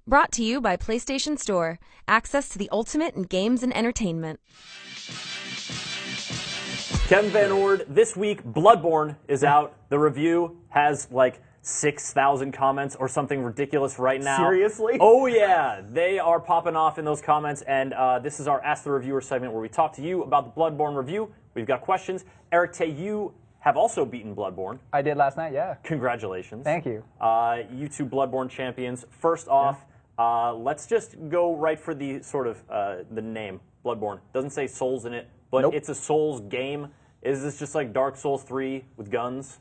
Brought to you by PlayStation Store. Access to the ultimate in games and entertainment. Kevin Van Ord, this week, Bloodborne is out. The review has like 6,000 comments or something ridiculous right now. Seriously? Oh yeah, they are popping off in those comments, and this is our Ask the Reviewer segment where we talk to you about the Bloodborne review. We've got questions. Eric Tay, you have also beaten Bloodborne. I did last night, yeah. Congratulations. Thank you. You two Bloodborne champions. First off, let's just go right for the sort of the name, Bloodborne. Doesn't say Souls in it, but It's a Souls game. Is this just like Dark Souls 3 with guns?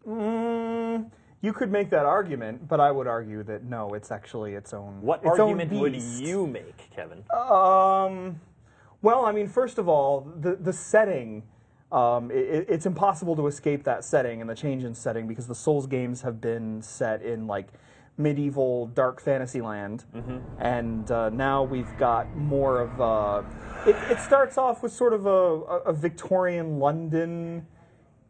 You could make that argument, but I would argue that no, it's actually its own. What argument would you make, Kevin? Well, I mean, first of all, the setting, it's impossible to escape that setting and the change in setting because the Souls games have been set in like medieval dark fantasy land, and now we've got more of it starts off with sort of a Victorian London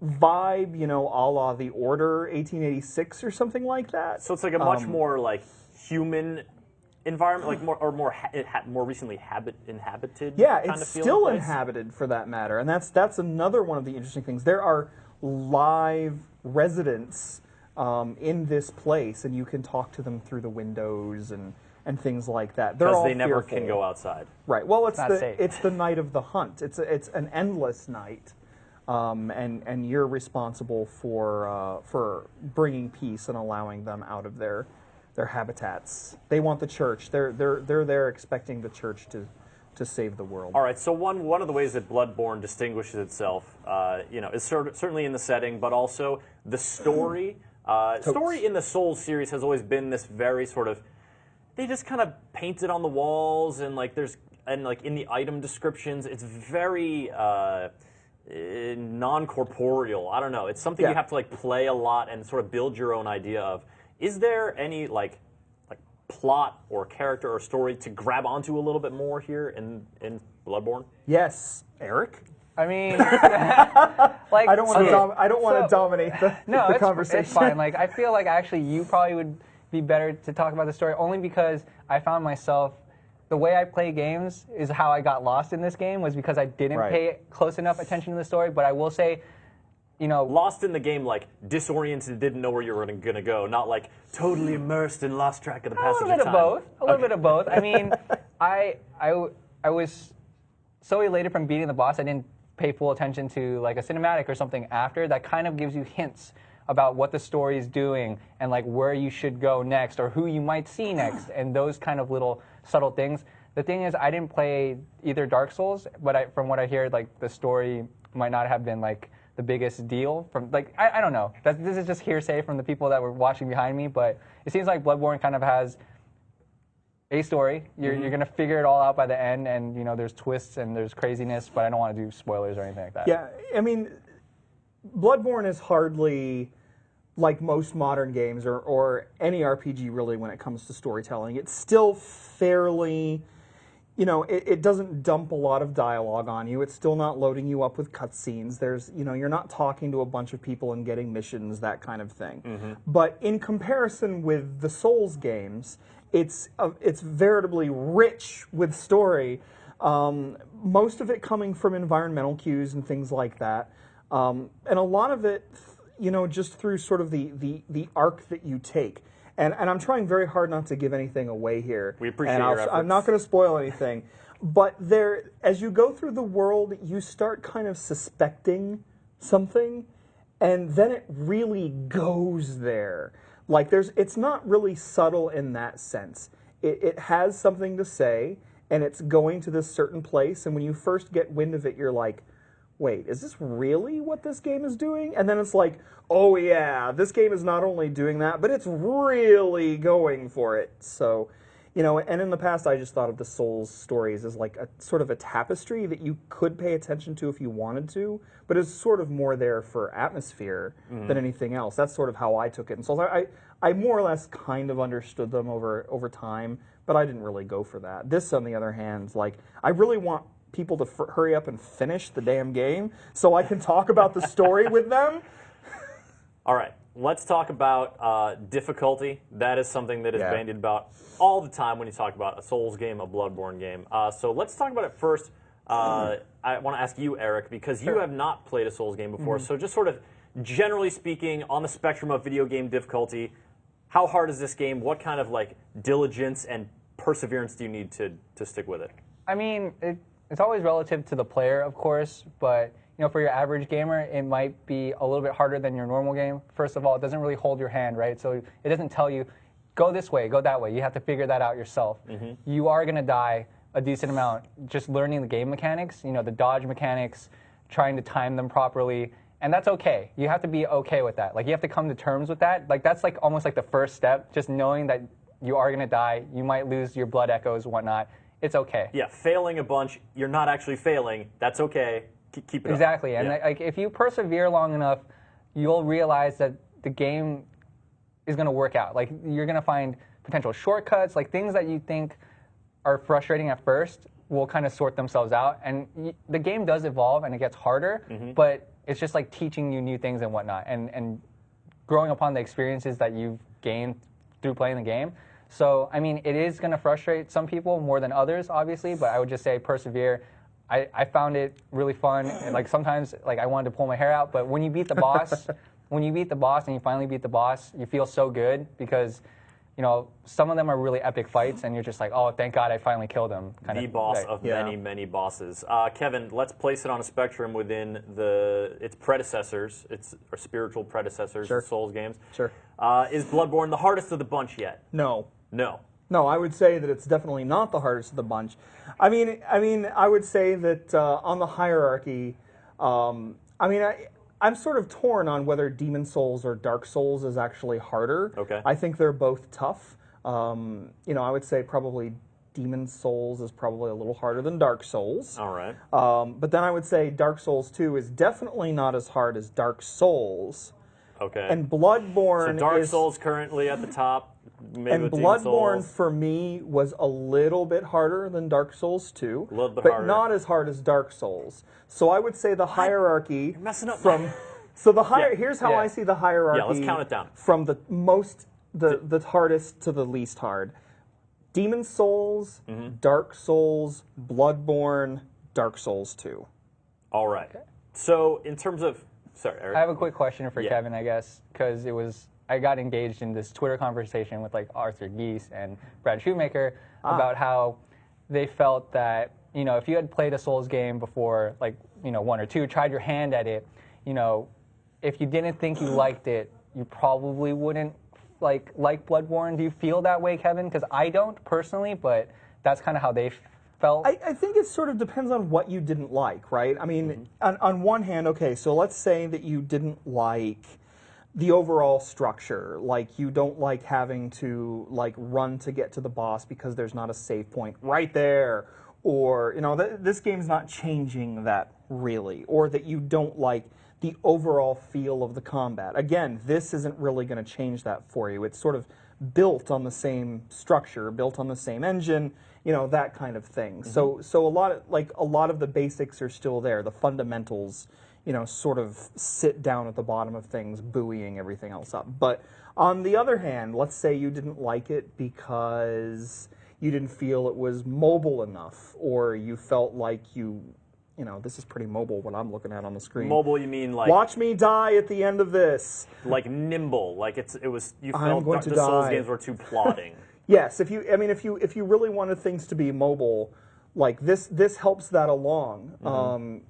vibe, you know, a la The Order 1886 or something like that. So it's like a much more like human environment, like more recently inhabited. Yeah, kind it's of still place. inhabited for that matter, and that's another one of the interesting things. There are live residents in this place, and you can talk to them through the windows and things like that. They're Because all they never fearful. can go outside. Right. Well, Not safe. it's the night of the hunt. It's an endless night, and you're responsible for bringing peace and allowing them out of their habitats. They want the church. They're there expecting the church to save the world. All right. So one of the ways that Bloodborne distinguishes itself, is certainly in the setting, but also the story. Story in the Souls series has always been this very sort of. They just kind of paint it on the walls, and like in the item descriptions, it's very non-corporeal. I don't know. It's something you have to like play a lot and sort of build your own idea of. Is there any like plot or character or story to grab onto a little bit more here in Bloodborne? Yes, Eric. I mean, like I don't want to dominate the conversation. It's fine. Like I feel like actually you probably would be better to talk about the story only because I found myself the way I play games is how I got lost in this game was because I didn't pay close enough attention to the story. But I will say, lost in the game, like disoriented, didn't know where you were gonna go, not like totally immersed and lost track of the passage of time. A little bit of both. I mean, I was so elated from beating the boss, I didn't pay full attention to like a cinematic or something after that kind of gives you hints about what the story is doing and like where you should go next or who you might see next and those kind of little subtle things. The thing is, I didn't play either Dark Souls, but from what I hear, like the story might not have been like the biggest deal. From like I don't know. This is just hearsay from the people that were watching behind me, but it seems like Bloodborne kind of has a story. You're gonna figure it all out by the end, and there's twists and there's craziness, but I don't want to do spoilers or anything like that. Yeah, I mean, Bloodborne is hardly like most modern games or any RPG really when it comes to storytelling. It's still fairly, it doesn't dump a lot of dialogue on you. It's still not loading you up with cutscenes. There's, you're not talking to a bunch of people and getting missions, that kind of thing. But in comparison with the Souls games, it's veritably rich with story. Most of it coming from environmental cues and things like that. And a lot of it, just through sort of the arc that you take. And I'm trying very hard not to give anything away here. We appreciate your efforts. I'm not going to spoil anything. But as you go through the world, you start kind of suspecting something, and then it really goes there. Like it's not really subtle in that sense. It has something to say, and it's going to this certain place, and when you first get wind of it, you're like, wait, is this really what this game is doing? And then it's like, oh yeah, this game is not only doing that, but it's really going for it. So, and in the past I just thought of the Souls stories as like a sort of a tapestry that you could pay attention to if you wanted to, but it's sort of more there for atmosphere than anything else. That's sort of how I took it. And so I more or less kind of understood them over time, but I didn't really go for that. This, on the other hand, like, I really want people to hurry up and finish the damn game so I can talk about the story with them. All right. let's talk about difficulty. That is something that is bandied about all the time when you talk about a Souls game, a Bloodborne game. So let's talk about it first. I want to ask you, Eric, because you have not played a Souls game before. So just sort of generally speaking, on the spectrum of video game difficulty, how hard is this game? What kind of like diligence and perseverance do you need to stick with it? I mean, it's always relative to the player, of course, but for your average gamer, it might be a little bit harder than your normal game. First of all, it doesn't really hold your hand, right? So it doesn't tell you, go this way, go that way. You have to figure that out yourself. You are going to die a decent amount just learning the game mechanics, the dodge mechanics, trying to time them properly, and that's okay. You have to be okay with that. Like, you have to come to terms with that. Like, that's like almost like the first step, just knowing that you are going to die, you might lose your blood echoes and whatnot. It's okay. Yeah, failing a bunch, you're not actually failing. That's okay. Keep it exactly. up. And like, if you persevere long enough, you'll realize that the game is going to work out. Like, you're going to find potential shortcuts, like things that you think are frustrating at first will kind of sort themselves out. And the game does evolve and it gets harder, but it's just like teaching you new things and whatnot, and growing upon the experiences that you've gained through playing the game. So, I mean, it is going to frustrate some people more than others, obviously, but I would just say persevere. I found it really fun. And, like, sometimes, like, I wanted to pull my hair out, but when you beat the boss, when you beat the boss and you finally beat the boss, you feel so good because, some of them are really epic fights, and you're just like, oh, thank God I finally killed him. The boss of many, many bosses. Kevin, let's place it on a spectrum within its predecessors, or spiritual predecessors, the Souls games. Sure. Is Bloodborne the hardest of the bunch yet? No. No. No, I would say that it's definitely not the hardest of the bunch. I mean, I would say that on the hierarchy, I'm sort of torn on whether Demon Souls or Dark Souls is actually harder. Okay. I think they're both tough. I would say probably Demon Souls is probably a little harder than Dark Souls. All right. But then I would say Dark Souls 2 is definitely not as hard as Dark Souls. Okay. And Bloodborne So Dark Souls currently at the top. Maybe and with Demon Bloodborne Souls. for me was a little bit harder than Dark Souls 2, A little bit but harder. not as hard as Dark Souls. So I would say the hierarchy You're messing up from so the Yeah. here's how I see the hierarchy. Yeah, let's count it down. From the the hardest to the least hard. Demon Souls, Dark Souls, Bloodborne, Dark Souls 2. All right. So in terms of, sorry, Eric. I have a quick question for Kevin, I guess, because I got engaged in this Twitter conversation with like Arthur Geese and Brad Shoemaker about how they felt that, if you had played a Souls game before, like, 1 or 2, tried your hand at it, if you didn't think you liked it, you probably wouldn't like Bloodborne. Do you feel that way, Kevin? Because I don't personally, but that's kind of how they felt. I think it sort of depends on what you didn't like, right? I mean, on one hand, okay, so let's say that you didn't like the overall structure, like you don't like having to like run to get to the boss because there's not a save point right there, or this game's not changing that really, or that you don't like the overall feel of the combat. Again, this isn't really going to change that for you. It's sort of built on the same structure, built on the same engine, that kind of thing. So a lot of the basics are still there. The fundamentals, sort of sit down at the bottom of things, buoying everything else up. But on the other hand, let's say you didn't like it because you didn't feel it was mobile enough, or you felt like this is pretty mobile what I'm looking at on the screen. Mobile, you mean like... Watch me die at the end of this. Like nimble, like you I'm felt going to the Souls die. games were too plodding. Yes, if you really wanted things to be mobile, like this helps that along.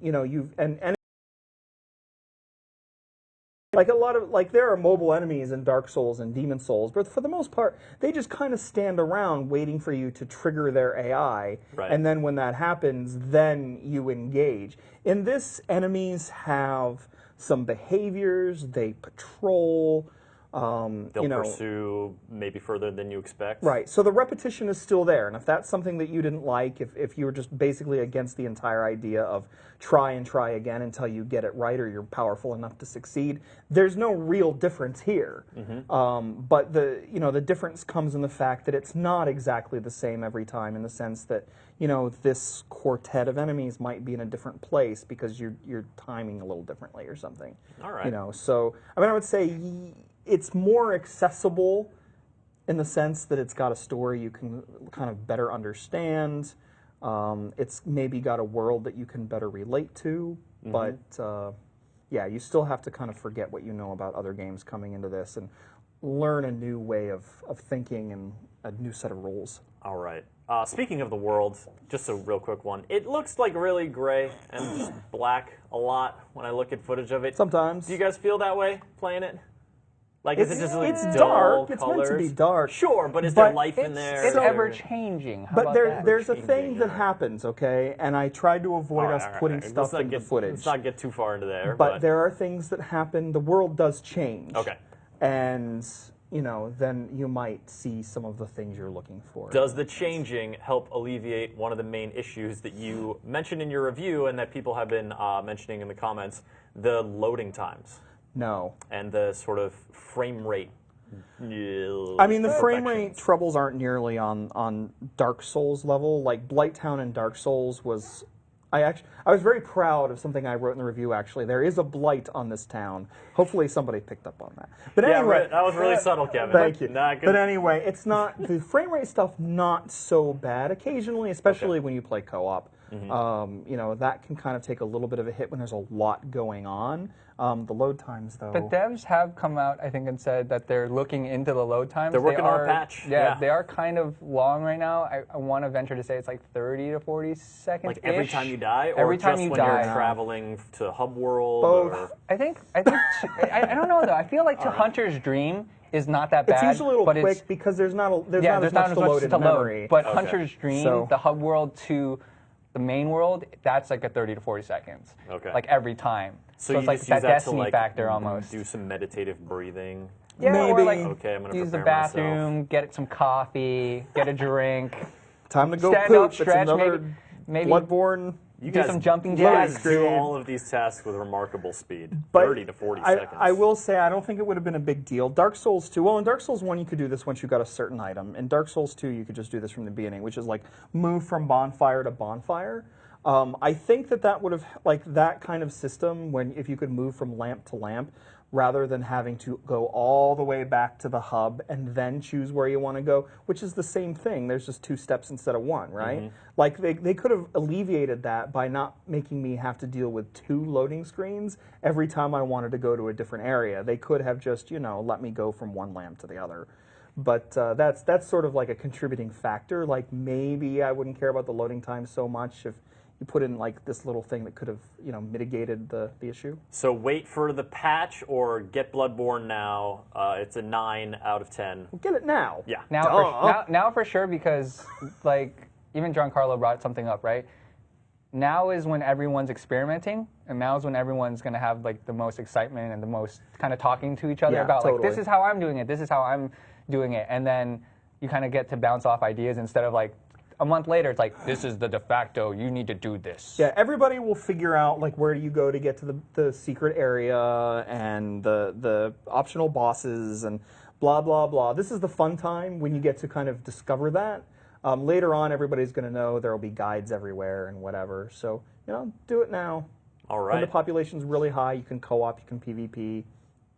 Like a lot of there are mobile enemies in Dark Souls and Demon Souls, but for the most part, they just kind of stand around waiting for you to trigger their AI, Right. and then when that happens, then you engage. In this, enemies have some behaviors. They patrol. They'll pursue maybe further than you expect. Right, so the repetition is still there, and if that's something that you didn't like, if you were just basically against the entire idea of try and try again until you get it right or you're powerful enough to succeed, there's no real difference here. But the difference comes in the fact that it's not exactly the same every time, in the sense that this quartet of enemies might be in a different place because you're timing a little differently or something. All right. So I would say it's more accessible in the sense that it's got a story you can kind of better understand. It's maybe got a world that you can better relate to, but yeah, you still have to kind of forget what you know about other games coming into this and learn a new way of thinking and a new set of rules. All right. Speaking of the world, just a real quick one. It looks like really gray and just black a lot when I look at footage of it. Sometimes. Do you guys feel that way playing it? Like, is it just like it's dull dark. It's colors? meant to be dark. Sure, but is there life in there? It's or- ever changing. But there's a thing that yeah. happens, okay? And I tried to avoid All right, us all right, putting all right. stuff Let's into footage. Let's not get too far into there. But there are things that happen. The world does change. Okay. And, you know, then you might see some of the things you're looking for. Does the changing help alleviate one of the main issues that you mentioned in your review and that people have been mentioning in the comments, the loading times No. and the sort of frame rate? I mean, the frame rate troubles aren't nearly on Dark Souls level. Like, Blighttown and Dark Souls was... I was very proud of something I wrote in the review, actually. There is a blight on this town. Hopefully somebody picked up on that. But Yeah, anyway, that was really subtle, Kevin. Thank you. Not good. But anyway, it's not... The frame rate stuff, not so bad. Occasionally, especially when you play co-op. You know, that can kind of take a little bit of a hit when there's a lot going on. The load times, though... But devs have come out, I think, and said that they're looking into the load times. They're working on a patch. Yeah, they are kind of long right now. I want to venture to say it's like 30 to 40 seconds. Like every time you die, or every time just you when die. you're traveling to Hub World? Both. Or... I think I don't know though. I feel like to Hunter's Dream is not that bad. It's usually a little but quick because there's not as there's much to load in memory. But Hunter's Dream, So- the Hub World to the main world, that's like a 30 to 40 seconds. Okay. Like every time. So it's you like just that use that Destiny to like factor almost. do some meditative breathing. Yeah, or Maybe. like Okay, I'm gonna use the prepare myself. bathroom, get some coffee, get a drink, Time to go stand poop. up, It's stretch, another maybe Bloodborne. You do guys some jumping you guys jacks. do all of these tasks with remarkable speed. But 30 to 40 I, seconds. I will say I don't think it would have been a big deal. Dark Souls 2, well, in Dark Souls 1 you could do this once you got a certain item. In Dark Souls 2 you could just do this from the beginning, which is like move from bonfire to bonfire. I think that would have, like that kind of system, if you could move from lamp to lamp, rather than having to go all the way back to the hub and then choose where you want to go, which is the same thing. There's just 2 steps instead of 1, right? Like they could have alleviated that by not making me have to deal with 2 loading screens every time I wanted to go to a different area. They could have just, you know, let me go from one lamp to the other. But that's sort of like a contributing factor. Like maybe I wouldn't care about the loading time so much if you put in like this little thing that could have, you know, mitigated the issue. So wait for the patch or get Bloodborne now. It's a 9 out of 10. Well, get it now. Yeah. Now for sure, because like even Giancarlo brought something up, right? Now is when everyone's experimenting, and now is when everyone's going to have like the most excitement and the most kind of talking to each other about like, this is how I'm doing it, this is how I'm doing it, and then you kind of get to bounce off ideas instead of like a month later, it's like, this is the de facto, you need to do this. Yeah, everybody will figure out like where do you go to get to the secret area and the optional bosses and blah, blah, blah. This is the fun time when you get to kind of discover that. Later on, everybody's going to know there will be guides everywhere and whatever. So, you know, do it now. All right. When the population's really high, you can co-op, you can PvP.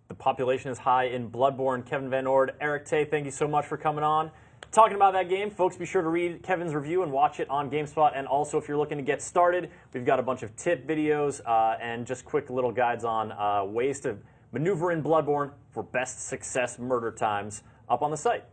The population is high in Bloodborne. Kevin Van Ord, Eric Tay, thank you so much for coming on. Talking about that game, folks, be sure to read Kevin's review and watch it on GameSpot. And also, if you're looking to get started, we've got a bunch of tip videos and just quick little guides on ways to maneuver in Bloodborne for best success murder times up on the site.